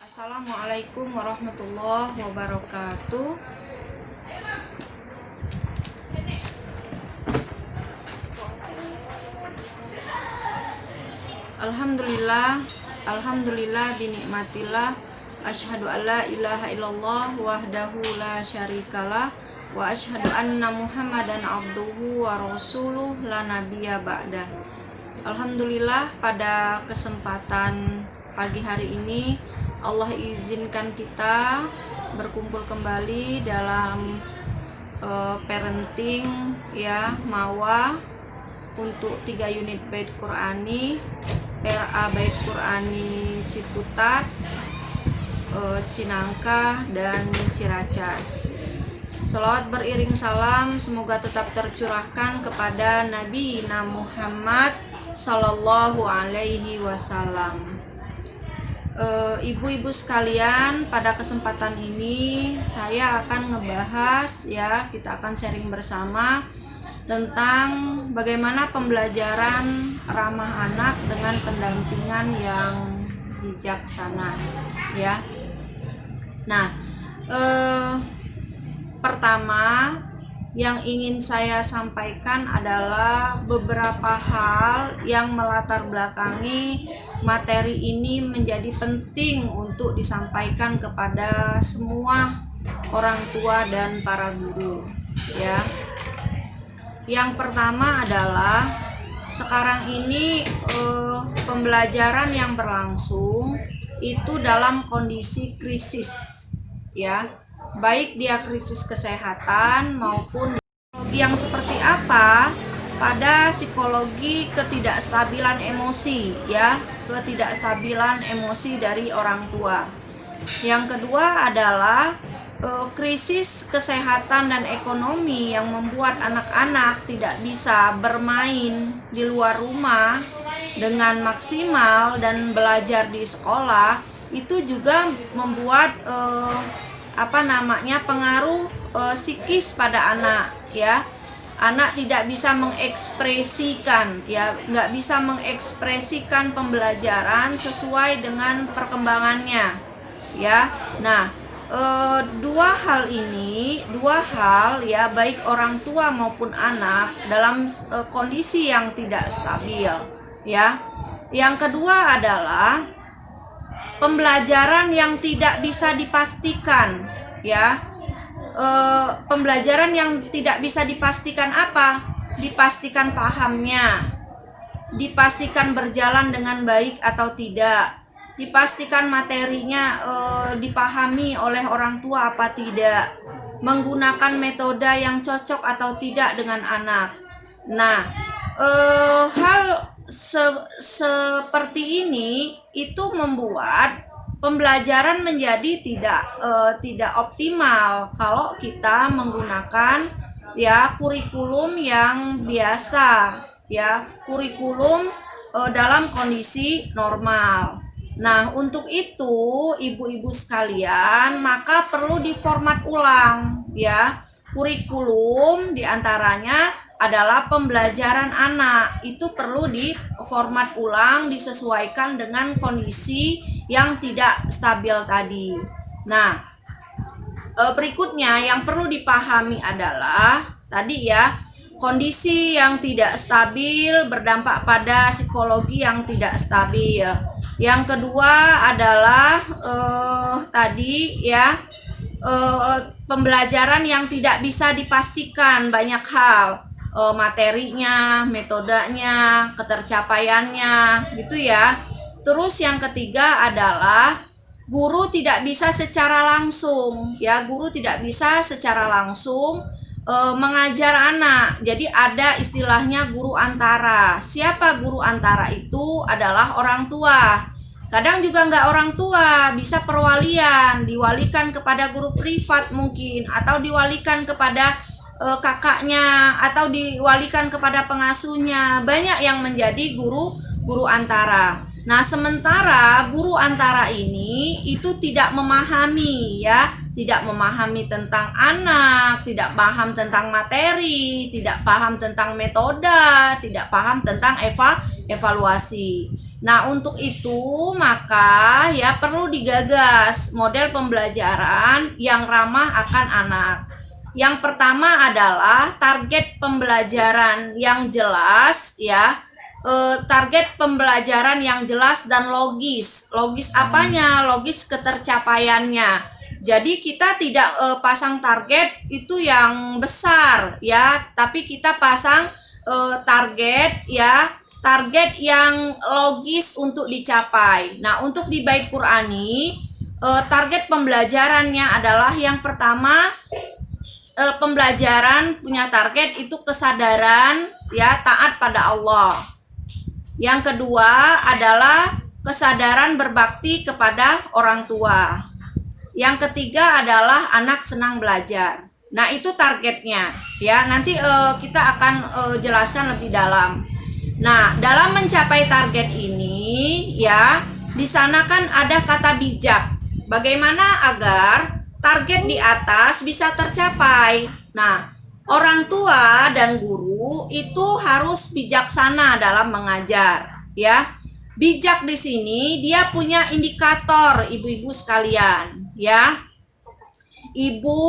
Assalamualaikum warahmatullahi wabarakatuh. Alhamdulillah binikmatillah. Asyhadu alla ilaha illallah wahdahu la syarikalah wa asyhadu anna Muhammadan abduhu wa rasuluh la nabiyya ba'dah. Alhamdulillah, pada kesempatan pagi hari ini Allah izinkan kita berkumpul kembali dalam parenting ya Mawa untuk 3 unit bait Qurani, PRA Bait Qurani Ciputat, Cinangka, dan Ciracas. Salawat beriring salam semoga tetap tercurahkan kepada Nabi Muhammad Sallallahu Alaihi Wasallam. Ibu-ibu sekalian, pada kesempatan ini saya akan ngebahas ya, kita akan sharing bersama tentang bagaimana pembelajaran ramah anak dengan pendampingan yang bijaksana ya. Nah, pertama yang ingin saya sampaikan adalah beberapa hal yang melatar belakangi materi ini menjadi penting untuk disampaikan kepada semua orang tua dan para guru ya. Yang pertama adalah sekarang ini pembelajaran yang berlangsung itu dalam kondisi krisis ya. Baik dia krisis kesehatan maupun yang seperti apa pada psikologi ketidakstabilan emosi ya, ketidakstabilan emosi dari orang tua. Yang kedua adalah krisis kesehatan dan ekonomi yang membuat anak-anak tidak bisa bermain di luar rumah dengan maksimal dan belajar di sekolah. Itu juga membuat pengaruh psikis pada anak ya. Anak tidak bisa mengekspresikan ya, nggak bisa mengekspresikan pembelajaran sesuai dengan perkembangannya ya. Nah, dua hal ya, baik orang tua maupun anak dalam kondisi yang tidak stabil ya. Yang kedua adalah pembelajaran yang tidak bisa dipastikan ya. Pembelajaran yang tidak bisa dipastikan apa? Dipastikan pahamnya, dipastikan berjalan dengan baik atau tidak, dipastikan materinya dipahami oleh orang tua apa tidak, menggunakan metode yang cocok atau tidak dengan anak. Nah, hal seperti ini itu membuat pembelajaran menjadi tidak optimal kalau kita menggunakan ya kurikulum yang biasa ya, kurikulum dalam kondisi normal. Nah, untuk itu ibu-ibu sekalian, maka perlu diformat ulang ya. Kurikulum diantaranya adalah pembelajaran anak, itu perlu diformat ulang, disesuaikan dengan kondisi yang tidak stabil tadi. Nah, berikutnya yang perlu dipahami adalah tadi ya, kondisi yang tidak stabil berdampak pada psikologi yang tidak stabil. Yang kedua adalah tadi ya, pembelajaran yang tidak bisa dipastikan banyak hal, materinya, metodenya, ketercapaiannya gitu ya. Terus yang ketiga adalah guru tidak bisa secara langsung ya, guru tidak bisa secara langsung mengajar anak. Jadi ada istilahnya guru antara. Siapa guru antara itu? Adalah orang tua. Kadang juga nggak orang tua, bisa perwalian, diwalikan kepada guru privat mungkin, atau diwalikan kepada kakaknya, atau diwalikan kepada pengasuhnya. Banyak yang menjadi guru antara. Nah, sementara guru antara ini itu tidak memahami ya, tidak memahami tentang anak, tidak paham tentang materi, tidak paham tentang metode, tidak paham tentang evaluasi. Nah, untuk itu maka ya perlu digagas model pembelajaran yang ramah akan anak. Yang pertama adalah target pembelajaran yang jelas ya. Target pembelajaran yang jelas dan logis. Logis apanya? Logis ketercapaiannya. Jadi kita tidak pasang target itu yang besar ya, tapi kita pasang target ya, target yang logis untuk dicapai. Nah, untuk di Bait Qur'ani target pembelajarannya adalah yang pertama, pembelajaran punya target itu kesadaran ya, taat pada Allah. Yang kedua adalah kesadaran berbakti kepada orang tua. Yang ketiga adalah anak senang belajar. Nah, itu targetnya ya. Nanti kita akan jelaskan lebih dalam. Nah, dalam mencapai target ini ya, di sana kan ada kata bijak. Bagaimana agar target di atas bisa tercapai? Nah, orang tua dan guru itu harus bijaksana dalam mengajar ya. Bijak di sini dia punya indikator, ibu-ibu sekalian ya. Ibu,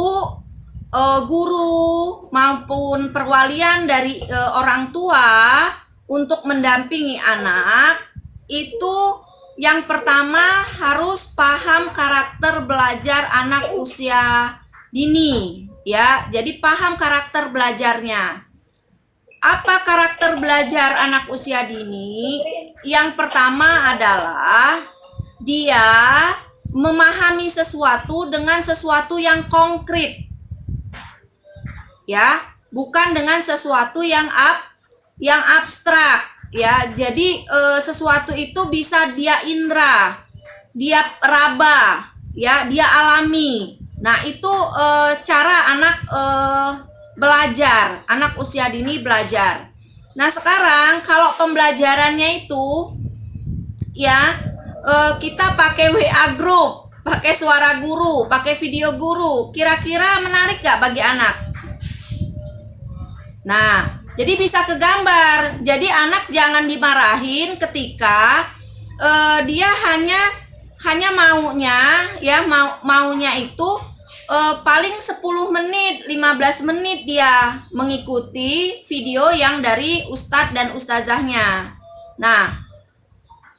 guru maupun perwalian dari orang tua untuk mendampingi anak itu yang pertama harus paham karakter belajar anak usia dini ya. Jadi paham karakter belajarnya. Apa karakter belajar anak usia dini? Yang pertama adalah dia memahami sesuatu dengan sesuatu yang konkret. Ya, bukan dengan sesuatu yang abstrak ya. Jadi sesuatu itu bisa dia indra, dia raba ya, dia alami. Nah, itu cara anak belajar, anak usia dini belajar. Nah, sekarang kalau pembelajarannya itu ya kita pakai WA group, pakai suara guru, pakai video guru, kira-kira menarik gak bagi anak? Nah, jadi bisa kegambar. Jadi anak jangan dimarahin ketika dia hanya maunya ya, maunya itu paling 10 menit, 15 menit dia mengikuti video yang dari ustadz dan ustazahnya. Nah,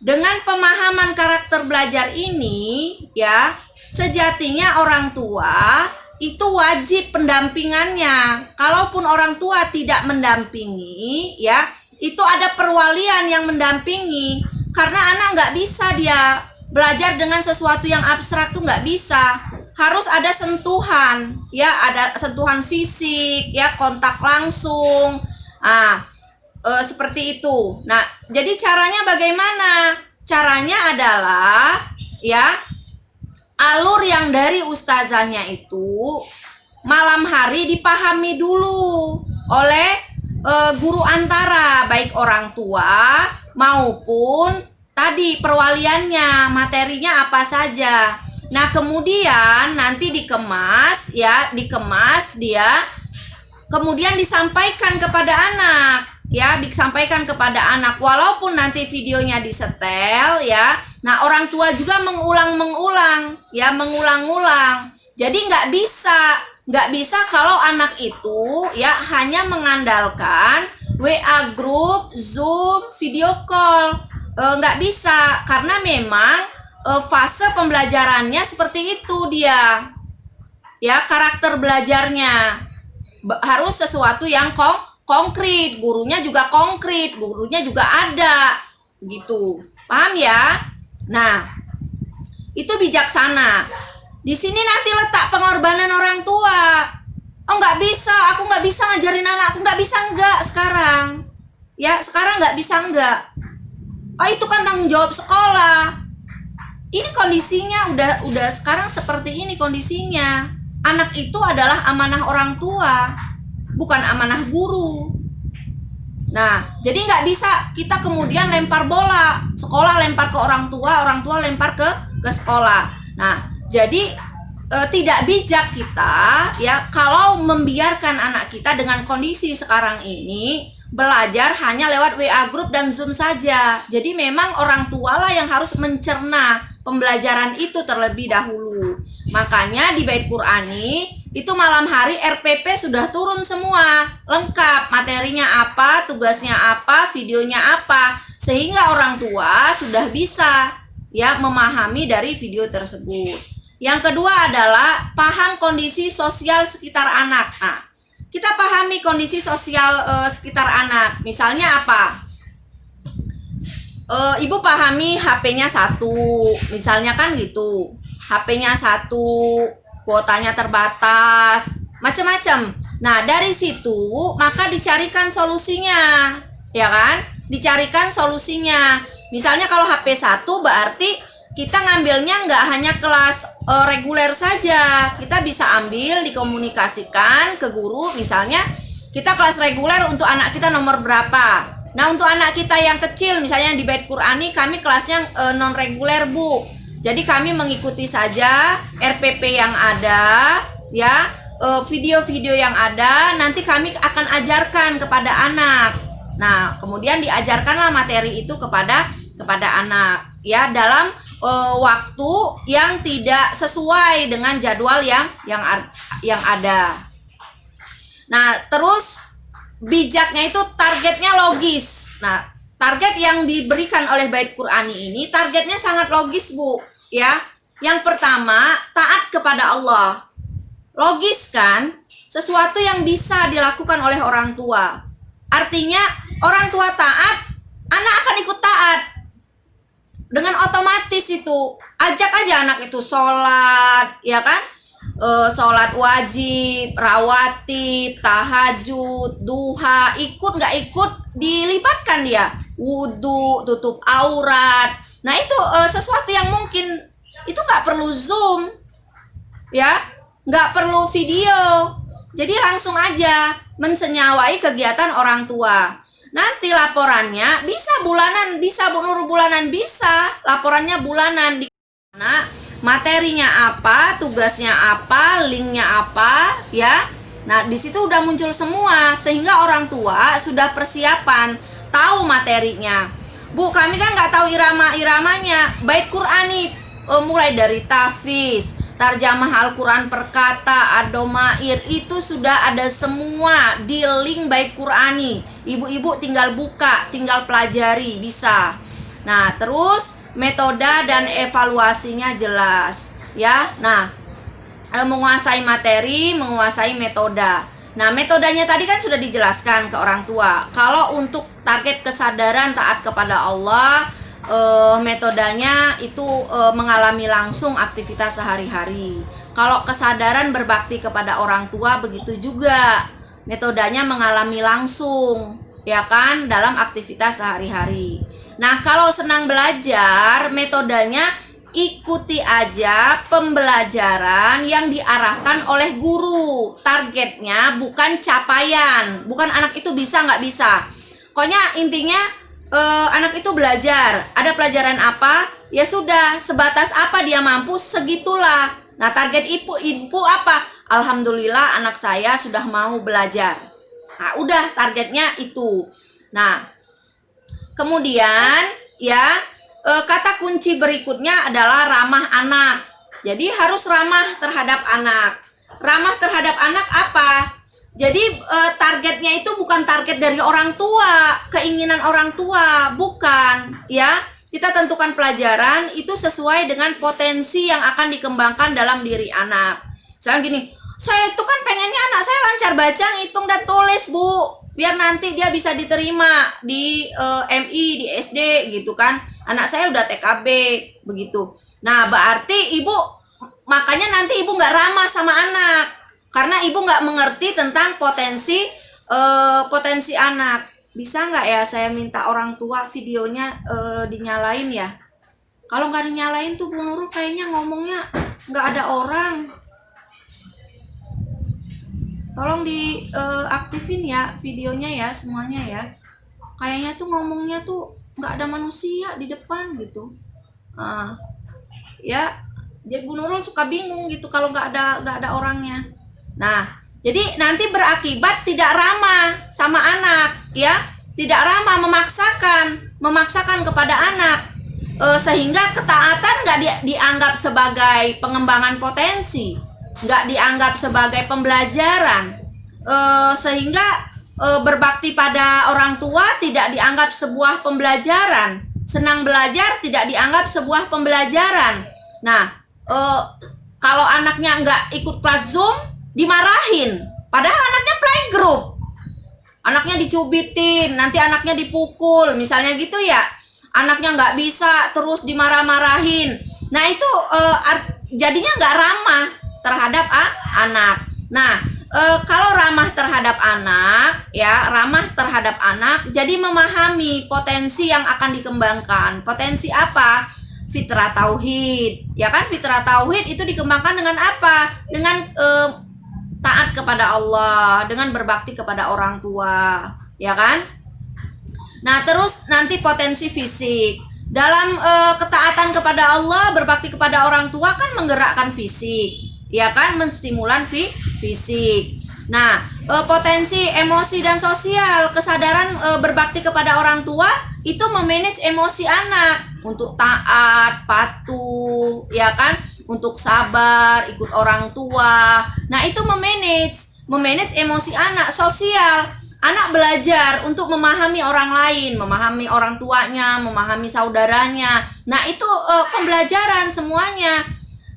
dengan pemahaman karakter belajar ini ya, sejatinya orang tua itu wajib pendampingannya. Kalaupun orang tua tidak mendampingi ya, itu ada perwalian yang mendampingi. Karena anak nggak bisa dia belajar dengan sesuatu yang abstrak tuh nggak bisa. Harus ada sentuhan ya, ada sentuhan fisik ya, kontak langsung. Seperti itu. Nah, jadi caranya bagaimana? Caranya adalah ya, alur yang dari ustazahnya itu malam hari dipahami dulu oleh guru antara, baik orang tua maupun tadi perwaliannya, materinya apa saja. Nah, kemudian nanti dikemas ya, dia kemudian disampaikan kepada anak ya, disampaikan kepada anak walaupun nanti videonya disetel ya. Nah, orang tua juga mengulang-ulang ya, mengulang-ulang. Jadi nggak bisa kalau anak itu ya hanya mengandalkan WA group, Zoom, video call. Nggak bisa, karena memang fase pembelajarannya seperti itu dia ya, karakter belajarnya harus sesuatu yang konkret, gurunya juga konkret, gurunya juga ada gitu, paham ya? Nah, itu bijaksana. Di sini nanti letak pengorbanan orang tua. Oh, nggak bisa, aku nggak bisa ngajarin anakku, nggak bisa enggak sekarang ya, sekarang nggak bisa enggak. Oh, itu kan tanggung jawab sekolah. Ini kondisinya udah sekarang seperti ini kondisinya. Anak itu adalah amanah orang tua, bukan amanah guru. Nah, jadi nggak bisa kita kemudian lempar bola, sekolah lempar ke orang tua lempar ke sekolah. Nah, jadi tidak bijak kita ya kalau membiarkan anak kita dengan kondisi sekarang ini belajar hanya lewat WA group dan Zoom saja. Jadi memang orang tua lah yang harus mencerna pembelajaran itu terlebih dahulu. Makanya di Bait Qur'ani itu malam hari RPP sudah turun semua, lengkap materinya apa, tugasnya apa, videonya apa, sehingga orang tua sudah bisa ya memahami dari video tersebut. Yang kedua adalah paham kondisi sosial sekitar anak. Nah, kita pahami kondisi sosial sekitar anak. Misalnya apa? Ibu pahami HP-nya satu, misalnya kan gitu. HP-nya satu, kuotanya terbatas, macam-macam. Nah, dari situ maka dicarikan solusinya, ya kan? Dicarikan solusinya. Misalnya kalau HP satu berarti kita ngambilnya nggak hanya kelas reguler saja, kita bisa ambil dikomunikasikan ke guru. Misalnya kita kelas reguler untuk anak kita nomor berapa. Nah, untuk anak kita yang kecil misalnya di Bait Qur'ani kami kelasnya non reguler, Bu. Jadi kami mengikuti saja RPP yang ada ya, video-video yang ada, nanti kami akan ajarkan kepada anak. Nah, kemudian diajarkanlah materi itu kepada anak ya, dalam waktu yang tidak sesuai dengan jadwal yang ada. Nah, terus bijaknya itu targetnya logis. Nah, target yang diberikan oleh Bait Qur'ani ini targetnya sangat logis, Bu, ya. Yang pertama, taat kepada Allah. Logis kan? Sesuatu yang bisa dilakukan oleh orang tua. Artinya, orang tua taat, anak akan ikut taat. Dengan otomatis itu, ajak aja anak itu sholat, ya kan? Sholat wajib, rawatib, tahajud, duha, ikut nggak ikut dilibatkan dia. Wudhu, tutup aurat. Nah itu sesuatu yang mungkin itu nggak perlu Zoom, ya, nggak perlu video. Jadi langsung aja mensenyawai kegiatan orang tua. Nanti laporannya bisa bulanan, bisa Bu Nurul bulanan, bisa laporannya bulanan. Di mana materinya apa, tugasnya apa, linknya apa, ya. Nah di situ udah muncul semua, sehingga orang tua sudah persiapan, tahu materinya. Bu, kami kan nggak tahu irama-iramanya. Bait Qur'ani mulai dari tahfiz, tarjamah Al-Quran per kata, ad-domair, itu sudah ada semua di link Bait Qur'ani. Ibu-ibu tinggal buka, tinggal pelajari, bisa. Nah, terus metode dan evaluasinya jelas, ya. Nah, menguasai materi, menguasai metode. Nah, metodenya tadi kan sudah dijelaskan ke orang tua. Kalau untuk target kesadaran taat kepada Allah, metodenya itu mengalami langsung aktivitas sehari-hari. Kalau kesadaran berbakti kepada orang tua begitu juga, metodenya mengalami langsung, ya kan, dalam aktivitas sehari-hari. Nah, kalau senang belajar, metodenya ikuti aja pembelajaran yang diarahkan oleh guru. Targetnya bukan capaian, bukan anak itu bisa nggak bisa. Pokoknya intinya anak itu belajar, ada pelajaran apa, ya sudah, sebatas apa dia mampu, segitulah. Nah, target ibu apa? Alhamdulillah anak saya sudah mau belajar. Nah, udah targetnya itu. Nah, kemudian ya, kata kunci berikutnya adalah ramah anak. Jadi harus ramah terhadap anak. Ramah terhadap anak apa? Jadi targetnya itu bukan target dari orang tua, keinginan orang tua, bukan, ya. Kita tentukan pelajaran itu sesuai dengan potensi yang akan dikembangkan dalam diri anak. Misalnya gini, saya itu kan pengennya anak saya lancar baca, ngitung dan tulis, Bu, biar nanti dia bisa diterima di MI, di SD gitu kan. Anak saya udah TKB begitu. Nah, berarti ibu, makanya nanti ibu nggak ramah sama anak. Karena ibu nggak mengerti tentang potensi anak. Bisa nggak ya saya minta orang tua videonya dinyalain ya? Kalau nggak dinyalain tuh Bu Nurul kayaknya ngomongnya nggak ada orang. Tolong diaktifin ya videonya ya, semuanya ya. Kayaknya tuh ngomongnya tuh nggak ada manusia di depan gitu. Ya, jadi Bu Nurul suka bingung gitu kalau nggak ada orangnya. Nah, Jadi nanti berakibat tidak ramah sama anak, ya, tidak ramah, memaksakan kepada anak, sehingga ketaatan nggak dianggap sebagai pengembangan potensi, nggak dianggap sebagai pembelajaran, sehingga berbakti pada orang tua tidak dianggap sebuah pembelajaran, senang belajar tidak dianggap sebuah pembelajaran. Nah, kalau anaknya nggak ikut kelas Zoom, dimarahin, padahal anaknya playgroup, anaknya dicubitin, nanti anaknya dipukul, misalnya gitu ya, anaknya nggak bisa, terus dimarah-marahin. Nah itu jadinya nggak ramah terhadap anak. Nah kalau ramah terhadap anak, ya, ramah terhadap anak, jadi memahami potensi yang akan dikembangkan. Potensi apa? Fitrah tauhid, ya kan? Fitrah tauhid itu dikembangkan dengan apa? Dengan taat kepada Allah, dengan berbakti kepada orang tua, ya kan? Nah, terus nanti potensi fisik. Dalam ketaatan kepada Allah, berbakti kepada orang tua kan menggerakkan fisik, ya kan? Menstimulan fisik. Nah, potensi emosi dan sosial, kesadaran berbakti kepada orang tua itu memanage emosi anak untuk taat, patuh, ya kan? Untuk sabar, ikut orang tua. Nah, itu memanage emosi anak. Sosial, anak belajar untuk memahami orang lain, memahami orang tuanya, memahami saudaranya. Nah, itu pembelajaran semuanya.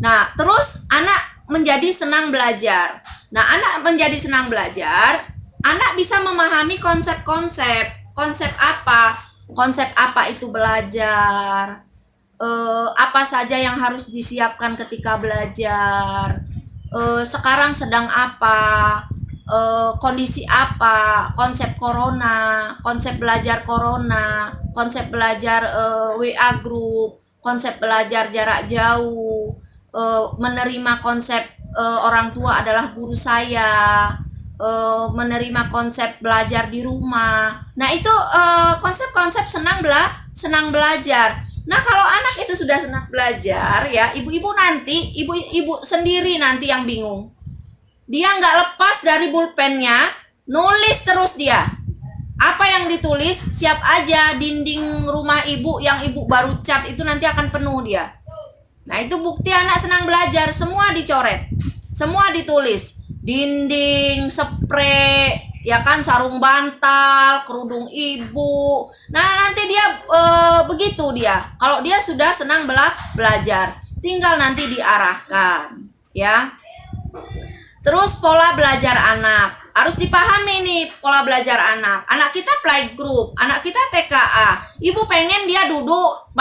Nah, terus anak menjadi senang belajar. Nah, anak menjadi senang belajar, anak bisa memahami konsep-konsep. Konsep apa? Konsep apa itu belajar? Apa saja yang harus disiapkan ketika belajar, sekarang sedang apa, kondisi apa, konsep corona, konsep belajar corona, konsep belajar WA group, konsep belajar jarak jauh, menerima konsep orang tua adalah guru saya, menerima konsep belajar di rumah. Nah itu konsep-konsep senang belajar. Nah kalau anak itu sudah senang belajar, ya, ibu-ibu sendiri nanti yang bingung. Dia nggak lepas dari pulpennya, nulis terus dia. Apa yang ditulis siap aja, dinding rumah ibu yang ibu baru cat itu nanti akan penuh dia. Nah itu bukti anak senang belajar, semua dicoret, semua ditulis, dinding, spray, ya kan, sarung bantal, kerudung ibu. Nah nanti dia begitu dia. Kalau dia sudah senang belajar, tinggal nanti diarahkan, ya. Terus pola belajar anak harus dipahami nih, pola belajar anak. Anak kita playgroup, anak kita TKA. Ibu pengen dia duduk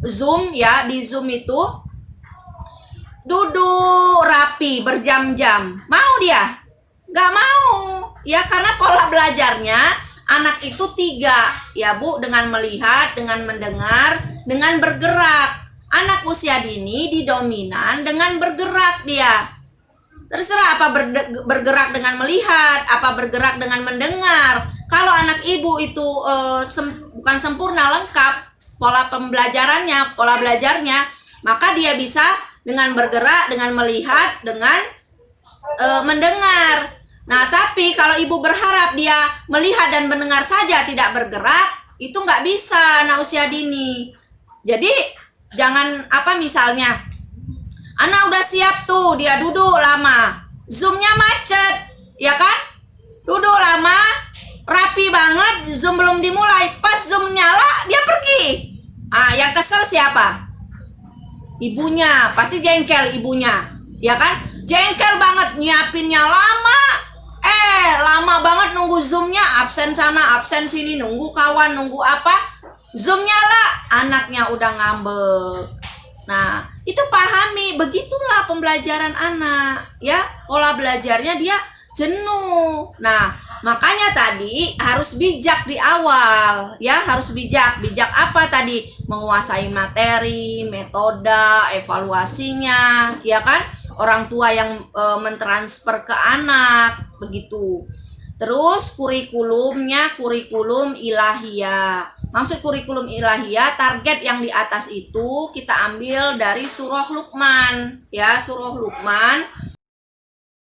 Zoom, ya, di Zoom itu duduk rapi berjam-jam. Mau dia? Gak mau, ya, karena pola belajarnya anak itu 3, ya Bu, dengan melihat, dengan mendengar, dengan bergerak. Anak usia dini didominan dengan bergerak dia. Terserah apa bergerak dengan melihat, apa bergerak dengan mendengar. Kalau anak ibu itu bukan sempurna lengkap pola pembelajarannya, pola belajarnya, maka dia bisa dengan bergerak, dengan melihat, dengan mendengar. Nah, tapi kalau ibu berharap dia melihat dan mendengar saja, tidak bergerak, itu nggak bisa anak usia dini. Jadi jangan misalnya anak udah siap tuh, dia duduk lama, Zoom-nya macet, ya kan? Duduk lama, rapi banget, Zoom belum dimulai, pas Zoom nyala dia pergi. Yang kesel siapa? Ibunya, pasti jengkel ibunya, ya kan? Jengkel banget, nyiapinnya lama, lama banget nunggu Zoom-nya, absen sana, absen sini, nunggu kawan, nunggu apa, Zoom nyala, anaknya udah ngambek. Nah, itu pahami, begitulah pembelajaran anak, ya, pola belajarnya dia jenuh. Nah, makanya tadi harus bijak di awal, ya, harus bijak. Bijak apa tadi? Menguasai materi, metode, evaluasinya, ya kan? Orang tua yang mentransfer ke anak, begitu. Terus kurikulumnya kurikulum ilahiyah. Maksud kurikulum ilahiyah, target yang di atas itu kita ambil dari surah Luqman, ya, surah Luqman